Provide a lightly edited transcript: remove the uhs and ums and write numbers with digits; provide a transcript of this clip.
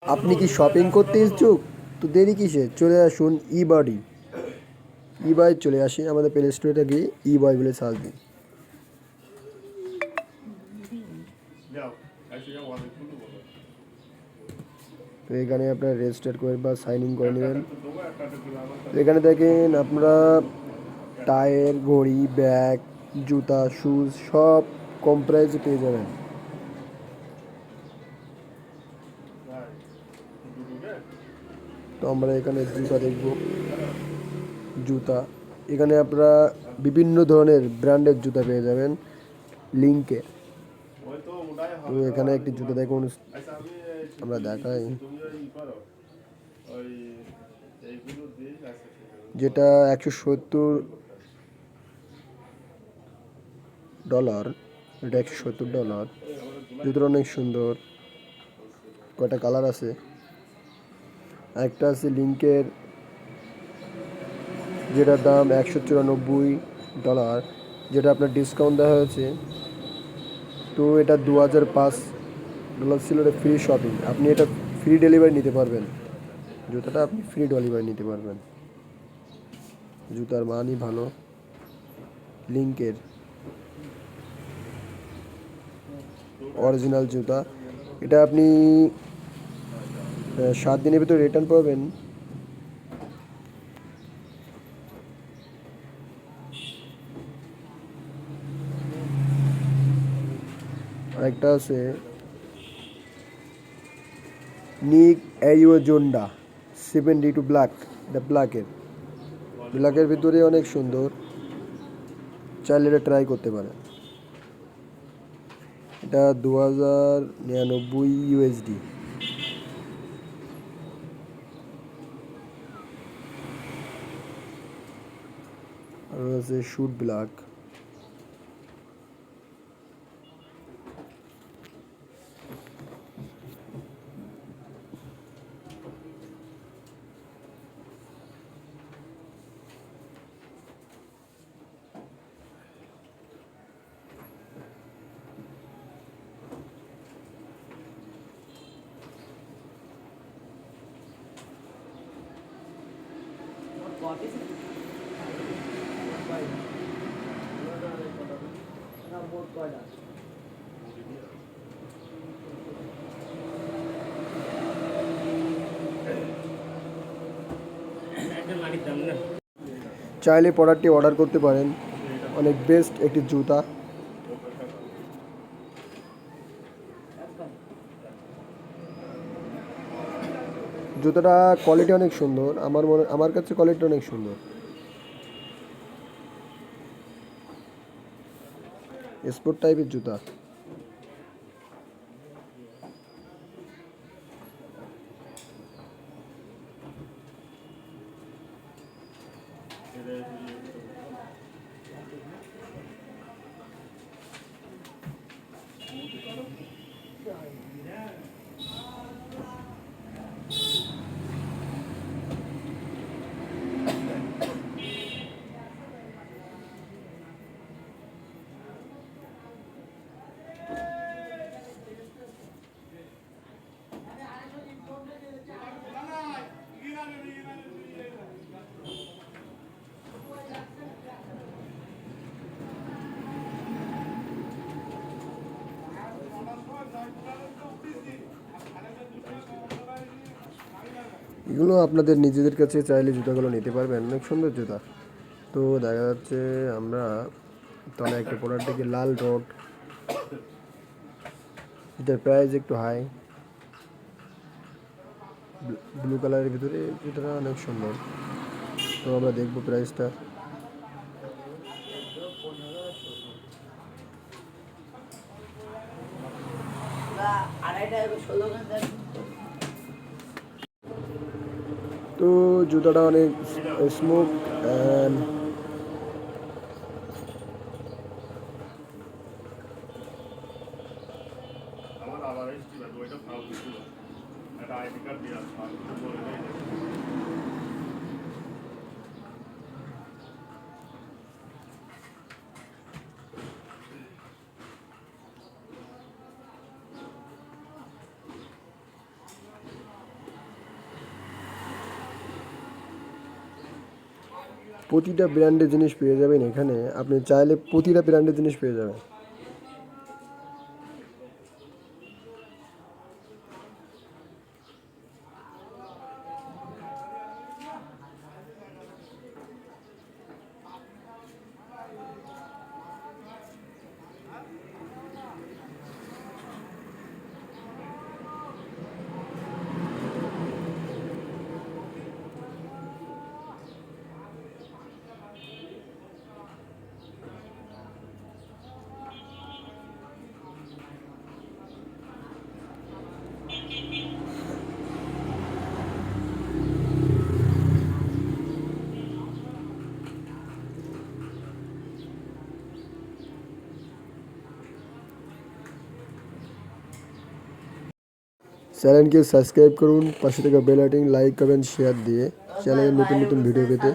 আপনি কি শপিং করতে ইচ্ছুক? তো দেরি কিসে, চলে আসুন ই বাই চলে আসি আমাদের প্লে স্টোরে গিয়ে ই বয় বলে সার্চ দিন। তো এখানে আপনার রেজিস্টার করে বা সাইন ইন করে নেবেন। তো এখানে দেখেন আপনারা টায়ার, ঘড়ি, ব্যাগ, জুতা, শুজ সব কম প্রাইসে পেয়ে যাবেন। তো আমরা এখানে জুতা দেখব। জুতা এখানে আপনারা বিভিন্ন ধরনের ব্র্যান্ডের জুতা পেয়ে যাবেন লিঙ্কে। তো এখানে একটি জুতা দেখুন, আমরা দেখাই, যেটা $170। এটা $170। জুতোটা অনেক সুন্দর, কয়টা কালার আছে। একটা আছে লিঙ্কের, যেটার দাম $194, যেটা আপনার ডিসকাউন্ট দেওয়া হয়েছে। তো এটা $2005 ছিল, এটা ফ্রি শপিং। আপনি এটা ফ্রি ডেলিভারি নিতে পারবেন, জুতাটা আপনি ফ্রি ডেলিভারি নিতে পারবেন। জুতার মানই ভালো। লিঙ্কের অরিজিনাল জুতা, এটা আপনি 7 দিনের ভিতরে রিটার্ন পাবেন। আরেকটা আছে নিক এরিও জোন্ডা 72 ব্ল্যাক। এটা ব্ল্যাকের ভিতরে অনেক সুন্দর, চাইলে এটা ট্রাই করতে পারেন। এটা $2099। আর আছে শুট ব্ল্যাক। চাইলে প্রোডাক্টটি অর্ডার করতে পারেন। অনেক বেস্ট একটি জুতা। জুতাটা কোয়ালিটি অনেক সুন্দর, আমার কাছে কোয়ালিটি অনেক সুন্দর। স্পোর্ট টাইপের জুতা। এগুলো আপনাদের নিজেদের কাছে চাইলে জুতাগুলো নিতে পারবেন, অনেক সুন্দর জুতা। তো দেখা যাচ্ছে আমরা তাহলে একটা প্রোডাক্ট দেখি, লাল রড। এটার প্রাইস একটু হাই, ব্লু কালারের ভিতরে জুতাটা অনেক সুন্দর। তো আমরা দেখবো প্রাইসটা। তো জুতাটা অনেক স্মুথ অ্যান্ড প্রতিটা ব্র্যান্ডের জিনিস পেয়ে যাবেন এখানে, আপনি চাইলে প্রতিটা ব্র্যান্ডের জিনিস পেয়ে যাবেন। চ্যানেলকে সাবস্ক্রাইব করুন, পাশে থাকা bell icon like comment share দিয়ে চ্যানেলের নতুন নতুন ভিডিও পেতে